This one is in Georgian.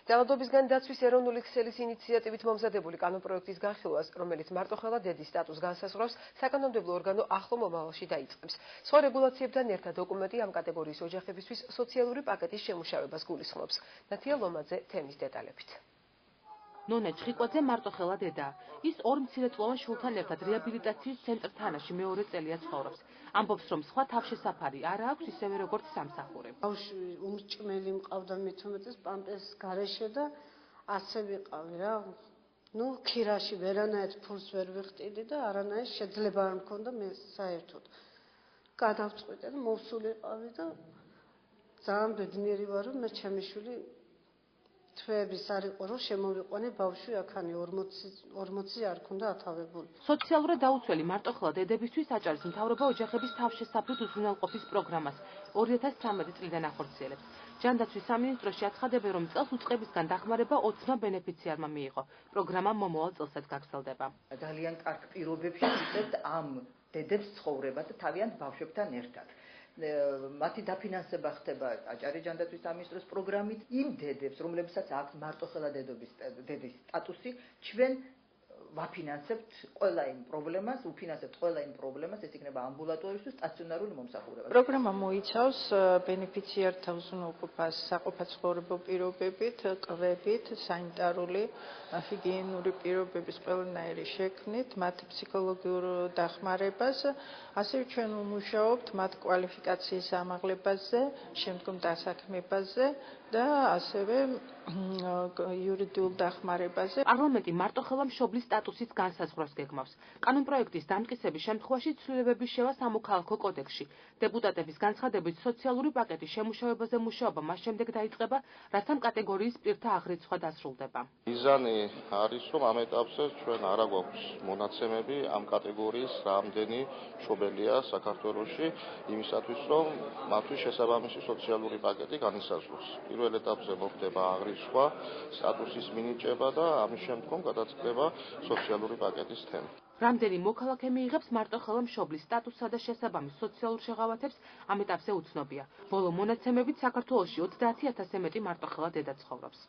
ძალადობისგან დაცვის ეროვნული ქსელის ინიციატივით მომზადებული კანონპროექტის განხილვას, რომელიც მარტოხელა დედის სტატუსს განსაზღვრავს, საკანონმდებლო ორგანო ახლო მომავალში დაიწყებს. სხვა რეგულაციებთან ერთად დოკუმენტი ამ კატეგორიის ოჯახებისთვის სოციალური პაკეტის შემუშავებას გულისხმობს. ნათია ლომაძე თემის დეტალებით. ნონა ჩხიკვაძე მარტოხელა დედაა. ის ორ მცირეწლოვან შვილთან ერთად რეაბილიტაციის ცენტრ თანაში მეორე წელია ცხოვრობს. ამბობს, რომ სხვა თავშესაფარი არა აქვს ისევე როგორც სამსახურებს. ბავშვი უმრჭმელი მყავდა მით უმეტეს პამპეს გარეშე და ასე ვიყავი რა. ქირაში ვერანაირ ფულს ვერ ვიხტიდი და არანაირ შეძლება არ მქონდა მე საერთოდ. გადავწყვიტე და მოვსულიყავი და ძალიან ბედნიერი ვარ, რომ მე ჩემი შვილი თვეების არ იყო, რომ შემოვიყვანე ბავშვი აქანი 40 არ ქონდა ათავებული. სოციალურად დაუცველი მარტოხელა დედებისთვის აჭარის მთავრობა ოჯახების თავშესაფრით უზრუნველყოფის პროგრამას 2013 წლიდან ახორციელებს. ჯანდაცვის სამინისტროში აცხადებენ, რომ წელს უწყებისგან დახმარება 20 ბენეფიციარმა მიიღო. პროგრამა მომავალ წელსაც გაგრძელდება. ძალიან კარგ პირობებში ვიწევთ ამ დედებს ცხოვრება და თავიანთ ბავშვებთან ერთად. მათი დაფინანსება ხდება აჭარის ჯანდაცვის სამინისტროს პროგრამით იმ დედებს, რომლებსაც აქვს მარტოხელა დედის სტატუსი, ჩვენ ვაფინანსებთ ყველა იმ პრობლემას, ეს იქნება ამბულატორიის თუ სტაციონარული მომსახურება. პროგრამა მოიცავს ბენეფიციართა უზრუნველყოფას საყოფაცხოვრებო პირობებით, კვებით, სანიტარული, ჰიგიენური პირობების ყველანაირი შექმნით, მათ ფსიქოლოგიურ დახმარებას, ასევე ჩვენ ვმუშაობთ მათ კვალიფიკაციის ამაღლებაზე, შემდგომ დასაქმებაზე და ასევე იურიდიულ დახმარებაზე. პარლამენტი მარტოხელა მშობლის სტატუსის განსაზღვრას გეგმავს. კანონპროექტის დამტკიცების შემთხვევაში ცვლილებების შევა სამოქალაქო კოდექსში. დეპუტატების განცხადებით სოციალური პაკეტის შემუშავებაზე მუშაობა მას შემდეგ დაიწყება, რაც ამ კატეგორიის პირთა აღრიცხვა დასრულდება. მიზანი არის, რომ ამ ეტაპზე ჩვენ არა გვაქვს მონაცემები ამ კატეგორიის რამდენი მშობელია საქართველოში, იმისათვის რომ მათთვის შესაბამისი სოციალური პაკეტი განისაზღვროს. პირველ ეტაპზე მოხდება აღრიცხვა, სტატუსის მინიჭება და ამის შემდგომ გადაწყდება სოციალური პაკეტის თემა. რამდენი მოქალაქე მიიღებს მარტოხელა მშობლის სტატუსსა და შესაბამის სოციალურ შეღავათებს ამ ეტაპზე უცნობია. ბოლო მონაცემებით საქართველოში 30,000-ზე მეტი მარტოხელა დედა ცხოვრობს.